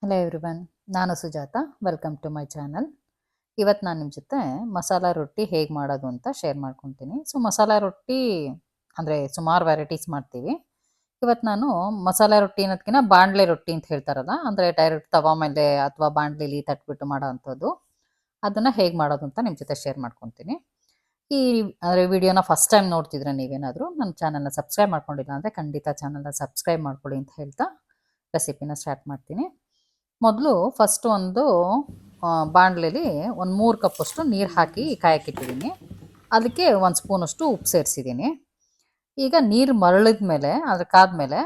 Hello everyone, ನಾನು Sujatha. Welcome to my channel. ಇವತ್ತು ನಾನು ನಿಮ್ಮ ಜೊತೆ ಮಸಾಲ ರೊಟ್ಟಿ ಹೇಗೆ ಮಾಡೋದು ಅಂತ ಶೇರ್ ಮಾಡ್ಕೊತೀನಿ. ಸೊ ಮಸಾಲ ರೊಟ್ಟಿ ಅಂದರೆ ಸುಮಾರು ವೆರೈಟೀಸ್ ಮಾಡ್ತೀವಿ. ಇವತ್ತು ನಾನು ಮಸಾಲ ರೊಟ್ಟಿ ಅನ್ನೋದಕ್ಕಿಂತ ಬಾಣಲೆ ರೊಟ್ಟಿ ಅಂತ ಹೇಳ್ತಾರಲ್ಲ, ಅಂದರೆ ಡೈರೆಕ್ಟ್ ತವಾ ಮೇಲೆ ಅಥವಾ ಬಾಣಲೆಲಿ ತಟ್ಬಿಟ್ಟು ಮಾಡೋ ಅಂಥದ್ದು, ಅದನ್ನು ಹೇಗೆ ಮಾಡೋದು ಅಂತ ನಿಮ್ಮ ಜೊತೆ ಶೇರ್ ಮಾಡ್ಕೊತೀನಿ. ಈ ಅಂದರೆ ವಿಡಿಯೋನ ಫಸ್ಟ್ ಟೈಮ್ ನೋಡ್ತಿದ್ರೆ ನೀವೇನಾದರೂ ನನ್ನ ಚಾನಲ್ನ ಸಬ್ಸ್ಕ್ರೈಬ್ ಮಾಡ್ಕೊಂಡಿಲ್ಲ ಅಂದರೆ ಖಂಡಿತ ಚಾನಲ್ನ ಸಬ್ಸ್ಕ್ರೈಬ್ ಮಾಡ್ಕೊಳ್ಳಿ ಅಂತ ಹೇಳ್ತಾ ರೆಸಿಪಿನ ಸ್ಟಾರ್ಟ್ ಮಾಡ್ತೀನಿ. ಮೊದಲು ಫಸ್ಟ್ ಒಂದು ಬಾಣಲೆಲಿ ಒಂದು 3 ಕಪ್ಪಷ್ಟು ನೀರು ಹಾಕಿ ಕಾಯಕ್ಕಿಟ್ಟಿದ್ದೀನಿ. ಅದಕ್ಕೆ 1 ಸ್ಪೂನಷ್ಟು ಉಪ್ಪು ಸೇರಿಸಿದ್ದೀನಿ. ಈಗ ನೀರು ಮರಳಿದ ಮೇಲೆ ಅದ್ರ ಕಾದ್ಮೇಲೆ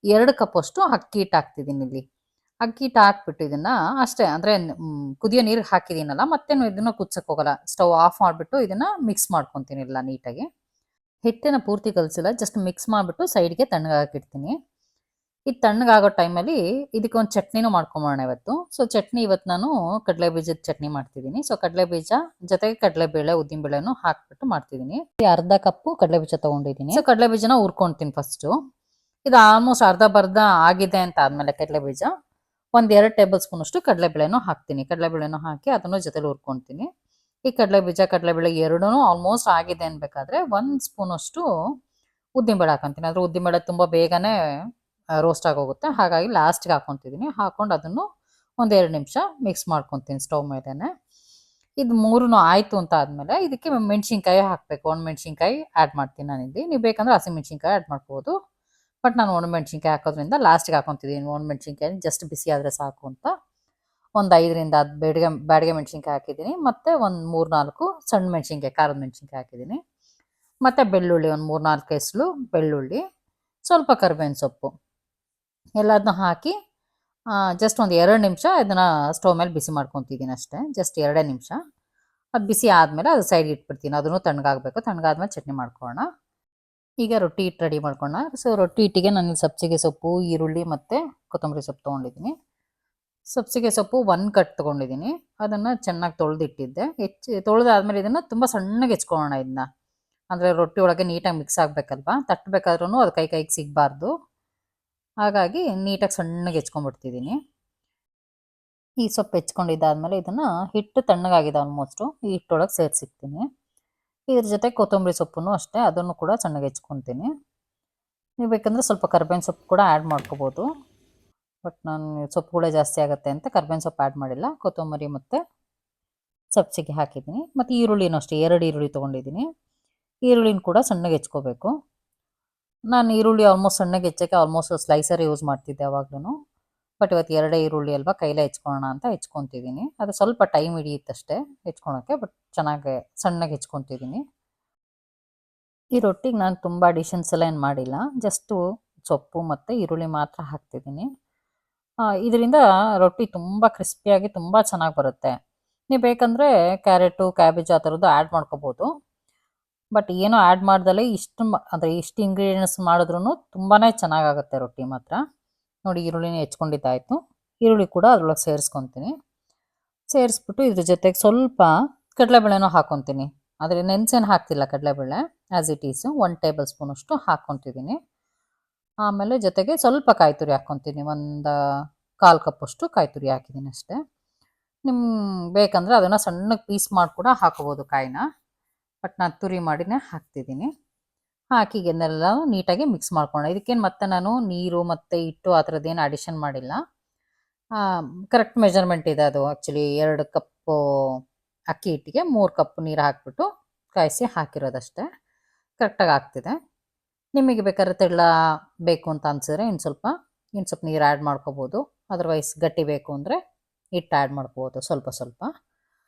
2 ಕಪ್ಪಷ್ಟು ಅಕ್ಕಿ ಹಿಟ್ಟು ಹಾಕ್ತಿದ್ದೀನಿ. ಇಲ್ಲಿ ಅಕ್ಕಿ ಹಿಟ್ಟು ಹಾಕ್ಬಿಟ್ಟು ಇದನ್ನು ಅಷ್ಟೇ, ಅಂದರೆ ಕುದಿಯೋ ನೀರಿಗೆ ಹಾಕಿದ್ದೀನಲ್ಲ, ಮತ್ತೇನು ಇದನ್ನು ಕುದಿಸೋಕೆ ಹೋಗಲ್ಲ. ಸ್ಟವ್ ಆಫ್ ಮಾಡಿಬಿಟ್ಟು ಇದನ್ನು ಮಿಕ್ಸ್ ಮಾಡ್ಕೊತೀನಿ ಎಲ್ಲ ನೀಟಾಗಿ. ಹಿಟ್ಟನ್ನು ಪೂರ್ತಿ ಕಲಸಿಲ್ಲ, ಜಸ್ಟ್ ಮಿಕ್ಸ್ ಮಾಡಿಬಿಟ್ಟು ಸೈಡ್ಗೆ ತಣ್ಣಗಾಕಿಡ್ತೀನಿ. ಇದು ತಣ್ಣಗಾಗೋ ಟೈಮಲ್ಲಿ ಇದಕ್ಕೆ ಒಂದು ಚಟ್ನಿನೂ ಮಾಡ್ಕೊಂಬೋಣ ಇವತ್ತು. ಸೊ ಚಟ್ನಿ ಇವತ್ತು ನಾನು ಕಡಲೆ ಬೀಜದ ಚಟ್ನಿ ಮಾಡ್ತಿದ್ದೀನಿ. ಸೊ ಕಡಲೆ ಬೀಜ ಜೊತೆಗೆ ಕಡಲೆಬೇಳೆ, ಉದ್ದಿನಬೇಳೆನೂ ಹಾಕ್ಬಿಟ್ಟು ಮಾಡ್ತಿದ್ದೀನಿ. ಅರ್ಧ ಕಪ್ಪು ಕಡಲೆ ಬೀಜ ತೊಗೊಂಡಿದ್ದೀನಿ. ಸೊ ಕಡಲೆ ಬೀಜನ ಹುರ್ಕೊಳ್ತೀನಿ ಫಸ್ಟು. ಇದು ಆಲ್ಮೋಸ್ಟ್ ಅರ್ಧ ಬರ್ಧ ಆಗಿದೆ ಅಂತ ಆದಮೇಲೆ ಕಡಲೆ ಬೀಜ 1-2 ಟೇಬಲ್ ಸ್ಪೂನಷ್ಟು ಕಡಲೆಬೇಳೆನೂ ಹಾಕ್ತೀನಿ. ಕಡಲೆಬೇಳೆನೂ ಹಾಕಿ ಅದನ್ನು ಜೊತೆಲಿ ಹುರ್ಕೊಳ್ತೀನಿ. ಈ ಕಡಲೆ ಬೀಜ ಕಡಲೆಬೇಳೆ ಎರಡೂ ಆಲ್ಮೋಸ್ಟ್ ಆಗಿದೆ ಅನ್ಬೇಕಾದ್ರೆ 1 ಸ್ಪೂನಷ್ಟು ಉದ್ದಿನಬೇಳೆ ಹಾಕೊತೀನಿ. ಆದರೆ ಉದ್ದಿನಬೇಳೆ ತುಂಬ ಬೇಗನೆ ರೋಸ್ಟ್ ಆಗೋಗುತ್ತೆ, ಹಾಗಾಗಿ ಲಾಸ್ಟ್ಗೆ ಹಾಕ್ಕೊತಿದ್ದೀನಿ. ಹಾಕ್ಕೊಂಡು ಅದನ್ನು 1-2 ನಿಮಿಷ ಮಿಕ್ಸ್ ಮಾಡ್ಕೊತೀನಿ ಸ್ಟವ್ ಮೇಲೇ. ಇದು 3 ಆಯಿತು ಅಂತ ಆದಮೇಲೆ ಇದಕ್ಕೆ ಮೆಣಸಿನ್ಕಾಯಿ ಹಾಕಬೇಕು. ಒಣಮೆಣ್ಸಿನ್ಕಾಯಿ ಆ್ಯಡ್ ಮಾಡ್ತೀನಿ ನಾನಿಲ್ಲಿ. ನೀವು ಬೇಕಂದ್ರೆ ಹಸಿಮೆಣ್ಸಿನ್ಕಾಯಿ ಆ್ಯಡ್ ಮಾಡ್ಬೋದು, ಬಟ್ ನಾನು ಒಣಮೆಣ್ಸಿನ್ಕಾಯಿ ಹಾಕೋದ್ರಿಂದ ಲಾಸ್ಟಿಗೆ ಹಾಕೊತಿದ್ದೀನಿ. ಒಣಮೆಣ್ಸಿನ್ಕಾಯಿ ಜಸ್ಟ್ ಬಿಸಿ ಆದರೆ ಸಾಕು ಅಂತ ಒಂದು 5ರಿಂದ 10 ಬ್ಯಾಡಿಗೆ ಮೆಣಸಿನ್ಕಾಯಿ ಹಾಕಿದ್ದೀನಿ. ಮತ್ತು ಒಂದು 3-4 ಸಣ್ಣ ಮೆಣಸಿನ್ಕಾಯಿ, ಖಾರದ ಮೆಣಸಿನ್ಕಾಯಿ ಹಾಕಿದ್ದೀನಿ. ಮತ್ತು ಬೆಳ್ಳುಳ್ಳಿ ಒಂದು 3-4 ಎಸಳು ಬೆಳ್ಳುಳ್ಳಿ, ಸ್ವಲ್ಪ ಕರಿಬೇವಿನ ಸೊಪ್ಪು ಎಲ್ಲದನ್ನ ಹಾಕಿ ಜಸ್ಟ್ ಒಂದು 2 ನಿಮಿಷ ಇದನ್ನು ಸ್ಟವ್ ಮೇಲೆ ಬಿಸಿ ಮಾಡ್ಕೊತಿದ್ದೀನಿ ಅಷ್ಟೇ. ಜಸ್ಟ್ 2 ನಿಮಿಷ. ಅದು ಬಿಸಿ ಆದಮೇಲೆ ಅದು ಸೈಡ್ಗೆ ಇಟ್ಬಿಡ್ತೀನಿ. ಅದನ್ನು ತಣ್ಣಗಾಗಬೇಕು. ತಣ್ಣಗಾದ್ಮೇಲೆ ಚಟ್ನಿ ಮಾಡ್ಕೊಳ್ಳೋಣ. ಈಗ ರೊಟ್ಟಿ ಹಿಟ್ಟು ರೆಡಿ ಮಾಡ್ಕೊಳ್ಳೋಣ. ಸೊ ರೊಟ್ಟಿ ಹಿಟ್ಟಿಗೆ ನಾನು ಸಬ್ಸಿಗೆ ಸೊಪ್ಪು, ಈರುಳ್ಳಿ ಮತ್ತು ಕೊತ್ತಂಬರಿ ಸೊಪ್ಪು ತೊಗೊಂಡಿದ್ದೀನಿ. ಸಬ್ಸಿಗೆ ಸೊಪ್ಪು 1 ಕಟ್ ತೊಗೊಂಡಿದ್ದೀನಿ. ಅದನ್ನು ಚೆನ್ನಾಗಿ ತೊಳೆದಿಟ್ಟಿದ್ದೆ. ತೊಳೆದಾದ್ಮೇಲೆ ಇದನ್ನು ತುಂಬ ಸಣ್ಣಗೆ ಹೆಚ್ಕೊಳ್ಳೋಣ. ಇದನ್ನ ಅಂದರೆ ರೊಟ್ಟಿ ಒಳಗೆ ನೀಟಾಗಿ ಮಿಕ್ಸ್ ಆಗಬೇಕಲ್ವಾ, ತಟ್ಟಬೇಕಾದ್ರೂ ಅದು ಕೈಗೆ ಸಿಗಬಾರ್ದು. ಹಾಗಾಗಿ ನೀಟಾಗಿ ಸಣ್ಣಗೆ ಹೆಚ್ಕೊಂಡ್ಬಿಡ್ತಿದ್ದೀನಿ. ಈ ಸೊಪ್ಪು ಹೆಚ್ಕೊಂಡಿದ್ದಾದಮೇಲೆ ಇದನ್ನು ಹಿಟ್ಟು ತಣ್ಣಗಾಗಿದೆ ಆಲ್ಮೋಸ್ಟು, ಈ ಹಿಟ್ಟೊಳಗೆ ಸೇರಿಸಿಕ್ತೀನಿ. ಇದ್ರ ಜೊತೆ ಕೊತ್ತಂಬರಿ ಸೊಪ್ಪು ಅಷ್ಟೇ, ಅದನ್ನು ಕೂಡ ಸಣ್ಣಗೆ ಹೆಚ್ಕೊತೀನಿ. ನೀವು ಬೇಕಂದರೆ ಸ್ವಲ್ಪ ಕರ್ಬೇವಿನ ಸೊಪ್ಪು ಕೂಡ ಆ್ಯಡ್ ಮಾಡ್ಕೋಬೋದು, ಬಟ್ ನಾನು ಸೊಪ್ಪುಗಳೇ ಜಾಸ್ತಿ ಆಗುತ್ತೆ ಅಂತ ಕರ್ಬೇವಿನ ಸೊಪ್ಪು ಆ್ಯಡ್ ಮಾಡಿಲ್ಲ. ಕೊತ್ತಂಬರಿ ಮತ್ತು ಸಬ್ಸಿಗೆ ಹಾಕಿದ್ದೀನಿ. ಮತ್ತು ಈರುಳ್ಳಿನೂ ಅಷ್ಟೇ 2 ಈರುಳ್ಳಿ ತೊಗೊಂಡಿದ್ದೀನಿ. ಈರುಳ್ಳಿನ ಕೂಡ ಸಣ್ಣಗೆ ಹೆಚ್ಕೋಬೇಕು. ನಾನು ಈರುಳ್ಳಿ ಆಲ್ಮೋಸ್ಟ್ ಸಣ್ಣಗೆ ಹೆಚ್ಚೋಕ್ಕೆ ಆಲ್ಮೋಸ್ಟ್ ಸ್ಲೈಸರ್ ಯೂಸ್ ಮಾಡ್ತಿದ್ದೆ ಯಾವಾಗ್ಲೂ, ಬಟ್ ಇವತ್ತು 2 ಈರುಳ್ಳಿ ಅಲ್ವಾ, ಕೈಲೇ ಹೆಚ್ಕೊಳ್ಳೋಣ ಅಂತ ಹೆಚ್ಕೊತಿದ್ದೀನಿ. ಅದು ಸ್ವಲ್ಪ ಟೈಮ್ ಹಿಡಿಯುತ್ತಷ್ಟೇ ಹೆಚ್ಕೊಳಕ್ಕೆ, ಬಟ್ ಚೆನ್ನಾಗಿ ಸಣ್ಣಗೆ ಹೆಚ್ಕೊತಿದ್ದೀನಿ. ಈ ರೊಟ್ಟಿಗೆ ನಾನು ತುಂಬ ಅಡಿಷನ್ಸ್ ಎಲ್ಲ ಏನು ಮಾಡಿಲ್ಲ, ಜಸ್ಟು ಸೊಪ್ಪು ಮತ್ತು ಈರುಳ್ಳಿ ಮಾತ್ರ ಹಾಕ್ತಿದ್ದೀನಿ. ಇದರಿಂದ ರೊಟ್ಟಿ ತುಂಬ ಕ್ರಿಸ್ಪಿಯಾಗಿ ತುಂಬ ಚೆನ್ನಾಗಿ ಬರುತ್ತೆ. ನೀವು ಬೇಕಂದರೆ ಕ್ಯಾರೆಟು, ಕ್ಯಾಬೇಜ್ ಆ ಥರದ್ದು ಆ್ಯಡ್ ಮಾಡ್ಕೋಬೋದು, ಬಟ್ ಏನೋ ಆ್ಯಡ್ ಮಾಡ್ದಲೇ ಅಂದರೆ ಇಷ್ಟು ಇಂಗ್ರೀಡಿಯೆಂಟ್ಸ್ ಮಾಡಿದ್ರೂ ತುಂಬಾ ಚೆನ್ನಾಗಾಗುತ್ತೆ ರೊಟ್ಟಿ ಮಾತ್ರ. ನೋಡಿ ಈರುಳ್ಳಿನ ಹೆಚ್ಕೊಂಡಿದ್ದಾಯಿತು. ಈರುಳ್ಳಿ ಕೂಡ ಅದರೊಳಗೆ ಸೇರಿಸ್ಕೊತೀನಿ. ಸೇರಿಸ್ಬಿಟ್ಟು ಇದ್ರ ಜೊತೆಗೆ ಸ್ವಲ್ಪ ಕಡಲೆಬೇಳೆನೂ ಹಾಕ್ಕೊತೀನಿ. ಆದರೆ ನೆನೆಸೇನು ಹಾಕ್ತಿಲ್ಲ ಕಡಲೆಬೇಳೆ, ಆ್ಯಸ್ ಇಟ್ ಈಸು 1 ಟೇಬಲ್ ಸ್ಪೂನಷ್ಟು ಹಾಕ್ಕೊತಿದ್ದೀನಿ. ಆಮೇಲೆ ಜೊತೆಗೆ ಸ್ವಲ್ಪ ಕಾಯಿ ತುರಿ ಹಾಕ್ಕೊತೀನಿ. ಒಂದು 1/4 ಕಪ್ಪಷ್ಟು ಕಾಯಿ ತುರಿ ಹಾಕಿದ್ದೀನಿ ಅಷ್ಟೇ. ನಿಮ್ಗೆ ಬೇಕಂದರೆ ಅದನ್ನು ಸಣ್ಣಗೆ ಪೀಸ್ ಮಾಡಿ ಕೂಡ ಹಾಕೋಬೋದು ಕಾಯಿನ, ಬಟ್ ನಾನು ತುರಿ ಮಾಡಿನೇ ಹಾಕ್ತಿದ್ದೀನಿ. ಹಾಕಿ ಇದನ್ನೆಲ್ಲ ನೀಟಾಗಿ ಮಿಕ್ಸ್ ಮಾಡ್ಕೊಳ್ಳೋಣ. ಇದಕ್ಕೇನು ಮತ್ತೆ ನಾನು ನೀರು ಮತ್ತು ಹಿಟ್ಟು ಆ ಥರದ್ದೇನು ಅಡಿಷನ್ ಮಾಡಿಲ್ಲ. ಕರೆಕ್ಟ್ ಮೆಜರ್ಮೆಂಟ್ ಇದೆ ಅದು. ಆ್ಯಕ್ಚುಲಿ 2 ಕಪ್ಪು ಅಕ್ಕಿ ಹಿಟ್ಟಿಗೆ 3 ಕಪ್ ನೀರು ಹಾಕ್ಬಿಟ್ಟು ಕಾಯಿಸಿ ಹಾಕಿರೋದಷ್ಟೇ. ಕರೆಕ್ಟಾಗಿ ಆಗ್ತಿದೆ. ನಿಮಗೆ ಬೇಕಾದ್ರೆ ತೆಳ್ಳ ಬೇಕು ಅಂತ ಅನಿಸಿದ್ರೆ ಇನ್ನು ಸ್ವಲ್ಪ ನೀರು ಆ್ಯಡ್ ಮಾಡ್ಕೋಬೋದು. ಅದರ್ವೈಸ್ ಗಟ್ಟಿ ಬೇಕು ಅಂದರೆ ಹಿಟ್ಟು ಆ್ಯಡ್ ಮಾಡ್ಕೋಬೋದು ಸ್ವಲ್ಪ ಸ್ವಲ್ಪ.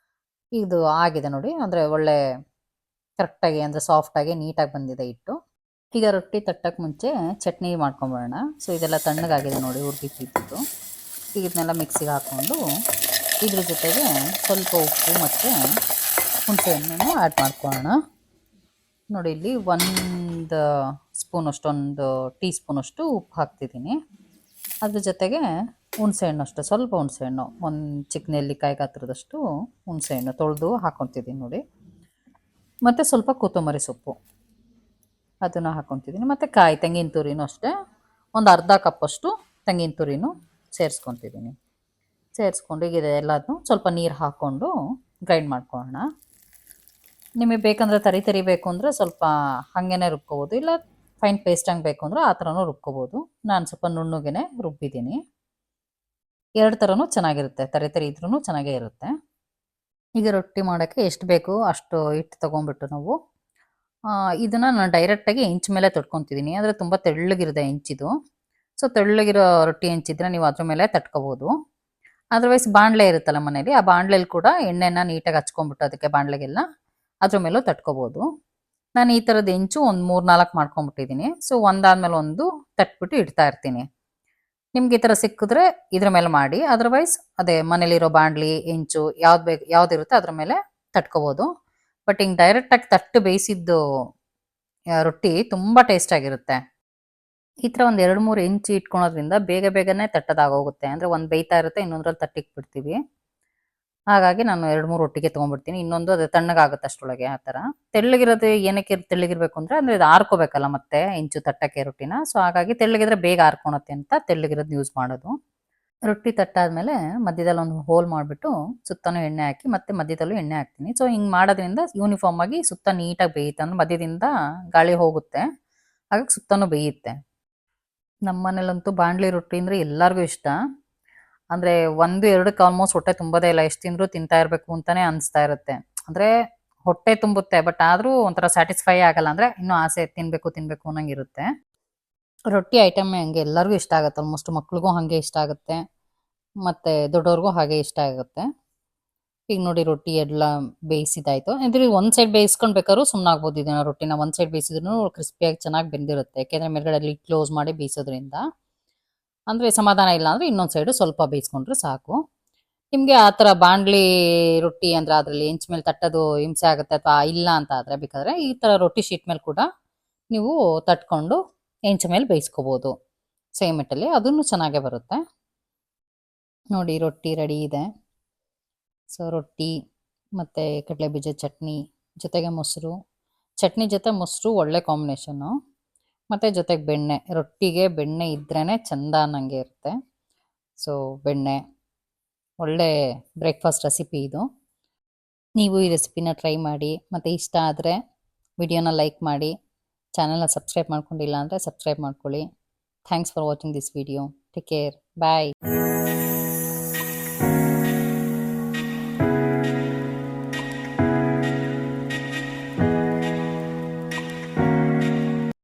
ಇದು ಆಗಿದೆ ನೋಡಿ, ಅಂದರೆ ಒಳ್ಳೆ ಕರೆಕ್ಟಾಗಿ ಅಂದರೆ ಸಾಫ್ಟಾಗಿ ನೀಟಾಗಿ ಬಂದಿದೆ ಹಿಟ್ಟು. ಈಗ ರೊಟ್ಟಿ ತಟ್ಟಕ್ಕೆ ಮುಂಚೆ ಚಟ್ನಿ ಮಾಡ್ಕೊಂಬಿಡೋಣ. ಸೊ ಇದೆಲ್ಲ ತಣ್ಣಗಾಗಿದೆ ನೋಡಿ, ಹುರಿದಿಟ್ಟಿದ್ದು. ಈಗ ಇದನ್ನೆಲ್ಲ ಮಿಕ್ಸಿಗೆ ಹಾಕ್ಕೊಂಡು ಇದ್ರ ಜೊತೆಗೆ ಸ್ವಲ್ಪ ಉಪ್ಪು ಮತ್ತು ಹುಣಸೆಹಣ್ಣನ್ನು ಆ್ಯಡ್ ಮಾಡ್ಕೊಳ್ಳೋಣ. ನೋಡಿ ಇಲ್ಲಿ 1 ಸ್ಪೂನಷ್ಟು, 1 ಟೀ ಸ್ಪೂನಷ್ಟು ಉಪ್ಪು ಹಾಕ್ತಿದ್ದೀನಿ. ಅದ್ರ ಜೊತೆಗೆ ಹುಣಸೆಹಣ್ಣು ಸ್ವಲ್ಪ ಹುಣಸೆಹಣ್ಣು, 1 ಚಿಕ್ಕ ನೆಲ್ಲಿಕಾಯಿ ಗಾತ್ರದಷ್ಟು ಹುಣಸೆಹಣ್ಣು ತೊಳೆದು ಹಾಕ್ಕೊತಿದ್ದೀನಿ ನೋಡಿ. ಮತ್ತು ಸ್ವಲ್ಪ ಕೊತ್ತಂಬರಿ ಸೊಪ್ಪು ಅದನ್ನು ಹಾಕ್ಕೊತಿದ್ದೀನಿ. ಮತ್ತು ತೆಂಗಿನ ತುರಿನೂ ಅಷ್ಟೇ, ಒಂದು ಅರ್ಧ ಕಪ್ಪಷ್ಟು ತೆಂಗಿನ ತುರಿನೂ ಸೇರಿಸ್ಕೊತಿದ್ದೀನಿ. ಸೇರಿಸ್ಕೊಂಡು ಈಗ ಎಲ್ಲದನ್ನು ಸ್ವಲ್ಪ ನೀರು ಹಾಕ್ಕೊಂಡು ಗ್ರೈಂಡ್ ಮಾಡ್ಕೊಳ್ಳೋಣ. ನಿಮಗೆ ಬೇಕಂದ್ರೆ ತರಿ ಬೇಕು ಅಂದರೆ ಸ್ವಲ್ಪ ಹಾಗೇನೆ ರುಬ್ಕೋಬೋದು, ಇಲ್ಲ ಫೈನ್ ಪೇಸ್ಟ್ ಹಂಗೆ ಬೇಕು ಅಂದರೆ ಆ ಥರನೂ ರುಬ್ಕೋಬೋದು. ನಾನು ಸ್ವಲ್ಪ ನುಣ್ಣಗೆ ರುಬ್ಬಿದ್ದೀನಿ. ಎರಡು ಥರನೂ ಚೆನ್ನಾಗಿರುತ್ತೆ, ತರಿ ಇದ್ರೂ ಚೆನ್ನಾಗೇ ಇರುತ್ತೆ. ಈಗ ರೊಟ್ಟಿ ಮಾಡೋಕ್ಕೆ ಎಷ್ಟು ಬೇಕು ಅಷ್ಟು ಹಿಟ್ಟು ತೊಗೊಂಡ್ಬಿಟ್ಟು ನಾವು ಇದನ್ನು ನಾನು ಡೈರೆಕ್ಟಾಗಿ ಹೆಂಚು ಮೇಲೆ ತಟ್ಕೊತಿದ್ದೀನಿ. ಅಂದರೆ ತುಂಬ ತೆಳ್ಳಗಿರುತ್ತೆ ಹೆಂಚಿದು. ಸೊ ತೆಳ್ಳಗಿರೋ ರೊಟ್ಟಿ ಹೆಂಚಿದ್ರೆ ನೀವು ಅದ್ರ ಮೇಲೆ ತಟ್ಕೋಬೋದು. ಅದರ್ವೈಸ್ ಬಾಣಲೆ ಇರುತ್ತಲ್ಲ ಮನೇಲಿ, ಆ ಬಾಣಲೆಯಲ್ಲಿ ಕೂಡ ಎಣ್ಣೆನ ನೀಟಾಗಿ ಹಚ್ಕೊಂಡ್ಬಿಟ್ಟು ಅದಕ್ಕೆ ಬಾಣಲೆಗೆಲ್ಲ ಅದ್ರ ಮೇಲೂ ತಟ್ಕೋಬೋದು. ನಾನು ಈ ಥರದ ಹೆಂಚು ಒಂದು 3-4 ಮಾಡ್ಕೊಂಡ್ಬಿಟ್ಟಿದ್ದೀನಿ. ಸೊ ಒಂದಾದ್ಮೇಲೆ ಒಂದು ತಟ್ಬಿಟ್ಟು ಇಡ್ತಾ ಇರ್ತೀನಿ. ನಿಮ್ಗೆ ಈ ಥರ ಸಿಕ್ಕಿದ್ರೆ ಇದ್ರ ಮೇಲೆ ಮಾಡಿ, ಅದರ್ವೈಸ್ ಅದೇ ಮನೇಲಿರೋ ಬಾಣಲಿ ಹೆಂಚು ಯಾವ್ದಿರುತ್ತೆ ಅದ್ರ ಮೇಲೆ ತಟ್ಕೋಬೋದು. ಬಟ್ ಹಿಂಗೆ ಡೈರೆಕ್ಟಾಗಿ ತಟ್ಟು ಬೇಯಿಸಿದ್ದು ರೊಟ್ಟಿ ತುಂಬ ಟೇಸ್ಟಾಗಿರುತ್ತೆ. ಈ ಥರ ಒಂದು 2-3 ಹೆಂಚು ಇಟ್ಕೊಳೋದ್ರಿಂದ ಬೇಗನೆ ತಟ್ಟದಾಗೋಗುತ್ತೆ. ಅಂದರೆ ಒಂದು ಬೇಯ್ತಾ ಇರುತ್ತೆ, ಇನ್ನೊಂದ್ರಲ್ಲಿ ತಟ್ಟಿಕ್ಬಿಡ್ತೀವಿ. ಹಾಗಾಗಿ ನಾನು 2-3 ಒಟ್ಟಿಗೆ ತೊಗೊಂಡ್ಬಿಡ್ತೀನಿ. ಇನ್ನೊಂದು ಅದು ತಣ್ಣಗಾಗುತ್ತೆ ಅಷ್ಟರೊಳಗೆ. ಆ ಥರ ತೆಳ್ಳಗಿರೋದು ಏನಕ್ಕೆ ತೆಳ್ಳಗಿರ್ಬೇಕು ಅಂದರೆ ಇದು ಆರ್ಕೋಬೇಕಲ್ಲ ಮತ್ತೆ ಹೆಂಚು ತಟ್ಟಕ್ಕೆ ರೊಟ್ಟಿನ. ಸೊ ಹಾಗಾಗಿ ತೆಳ್ಳಗಿದ್ರೆ ಬೇಗ ಆರ್ಕೊಳತ್ತೆ ಅಂತ ತೆಳ್ಳಗಿರೋದು ಯೂಸ್ ಮಾಡೋದು. ರೊಟ್ಟಿ ತಟ್ಟಾದ್ಮೇಲೆ ಮಧ್ಯದಲ್ಲಿ ಒಂದು ಹೋಲ್ ಮಾಡಿಬಿಟ್ಟು ಸುತ್ತನೂ ಎಣ್ಣೆ ಹಾಕಿ ಮತ್ತೆ ಮಧ್ಯದಲ್ಲೂ ಎಣ್ಣೆ ಹಾಕ್ತೀನಿ. ಸೊ ಹಿಂಗೆ ಮಾಡೋದ್ರಿಂದ ಯೂನಿಫಾರ್ಮ್ ಆಗಿ ಸುತ್ತ ನೀಟಾಗಿ ಬೇಯುತ್ತೆ. ಅಂದ್ರೆ ಮಧ್ಯದಿಂದ ಗಾಳಿ ಹೋಗುತ್ತೆ, ಹಾಗಾಗಿ ಸುತ್ತನೂ ಬೇಯುತ್ತೆ. ನಮ್ಮ ಮನೇಲಂತೂ ಬಾಣಲಿ ರೊಟ್ಟಿ ಅಂದರೆ ಎಲ್ಲರಿಗೂ ಇಷ್ಟ. ಅಂದರೆ 1-2ಕ್ಕೆ ಆಲ್ಮೋಸ್ಟ್ ಹೊಟ್ಟೆ ತುಂಬೋದೇ ಇಲ್ಲ, ಎಷ್ಟು ತಿಂದರೂ ತಿಂತಾ ಇರಬೇಕು ಅಂತಲೇ ಅನಿಸ್ತಾ ಇರುತ್ತೆ. ಅಂದರೆ ಹೊಟ್ಟೆ ತುಂಬುತ್ತೆ, ಬಟ್ ಆದರೂ ಒಂಥರ ಸ್ಯಾಟಿಸ್ಫೈ ಆಗಲ್ಲ. ಅಂದರೆ ಇನ್ನೂ ಆಸೆ ತಿನ್ನಬೇಕು ಅನ್ನಂಗಿರುತ್ತೆ. ರೊಟ್ಟಿ ಐಟಮ್ಮೇ ಹಂಗೆ ಎಲ್ಲರಿಗೂ ಇಷ್ಟ ಆಗುತ್ತೆ. ಆಲ್ಮೋಸ್ಟ್ ಮಕ್ಳಿಗೂ ಹಾಗೆ ಇಷ್ಟ ಆಗುತ್ತೆ, ಮತ್ತು ದೊಡ್ಡವ್ರಿಗೂ ಹಾಗೆ ಇಷ್ಟ ಆಗುತ್ತೆ. ಈಗ ನೋಡಿ ರೊಟ್ಟಿ ಎಲ್ಲ ಬೇಯಿಸಿದಾಯ್ತು. ಇದ್ರಲ್ಲಿ ಒಂದು ಸೈಡ್ ಬೇಯಿಸ್ಕೊಂಡು ಬೇಕಾದ್ರೂ ಸುಮ್ಮನಾಗ್ಬೋದು. ಇದನ್ನ ರೊಟ್ಟಿನ ಒಂದು ಸೈಡ್ ಬೇಯಿಸಿದ್ರು ಕ್ರಿಸ್ಪಿಯಾಗಿ ಚೆನ್ನಾಗಿ ಬೆಂದಿರುತ್ತೆ. ಯಾಕೆಂದರೆ ಮೇಲ್ಗಡೆ ಲಿಡ್ ಕ್ಲೋಸ್ ಮಾಡಿ ಬೇಯಿಸೋದ್ರಿಂದ. ಅಂದರೆ ಸಮಾಧಾನ ಇಲ್ಲ ಅಂದರೆ ಇನ್ನೊಂದು ಸೈಡು ಸ್ವಲ್ಪ ಬೇಯಿಸ್ಕೊಂಡ್ರೆ ಸಾಕು. ನಿಮಗೆ ಆ ಥರ ಬಾಣಲಿ ರೊಟ್ಟಿ ಅಂದರೆ ಅದರಲ್ಲಿ ಹೆಂಚು ಮೇಲೆ ತಟ್ಟೋದು ಹಿಂಸೆ ಆಗುತ್ತೆ ಅಥವಾ ಇಲ್ಲ ಅಂತ ಆದರೆ ಬೇಕಾದರೆ ಈ ಥರ ರೊಟ್ಟಿ ಶೀಟ್ ಮೇಲೆ ಕೂಡ ನೀವು ತಟ್ಕೊಂಡು ಹೆಂಚು ಮೇಲೆ ಬೇಯಿಸ್ಕೋಬೋದು ಸೇಮ್ ಹಿಟ್ಟಲ್ಲಿ, ಅದನ್ನು ಚೆನ್ನಾಗೇ ಬರುತ್ತೆ. ನೋಡಿ ರೊಟ್ಟಿ ರೆಡಿ ಇದೆ. ಸೊ ರೊಟ್ಟಿ ಮತ್ತು ಕಡಲೆ ಬೀಜ ಚಟ್ನಿ ಜೊತೆಗೆ ಮೊಸರು, ಚಟ್ನಿ ಜೊತೆ ಮೊಸರು ಒಳ್ಳೆ ಕಾಂಬಿನೇಷನ್ನು, ಮತ್ತು ಜೊತೆಗೆ ಬೆಣ್ಣೆ. ರೊಟ್ಟಿಗೆ ಬೆಣ್ಣೆ ಇದ್ರೇ ಚೆಂದ ಅನ್ನಂಗೆ ಇರುತ್ತೆ. ಸೊ ಬೆಣ್ಣೆ ಒಳ್ಳೆ ಬ್ರೇಕ್ಫಾಸ್ಟ್ ರೆಸಿಪಿ ಇದು. ನೀವು ಈ ರೆಸಿಪಿನ ಟ್ರೈ ಮಾಡಿ, ಮತ್ತು ಇಷ್ಟ ಆದರೆ ವಿಡಿಯೋನ ಲೈಕ್ ಮಾಡಿ, ಚಾನಲ್ನ ಸಬ್ಸ್ಕ್ರೈಬ್ ಮಾಡ್ಕೊಂಡಿಲ್ಲ ಅಂದರೆ ಸಬ್ಸ್ಕ್ರೈಬ್ ಮಾಡ್ಕೊಳ್ಳಿ. Thanks for watching this video. Take care, bye.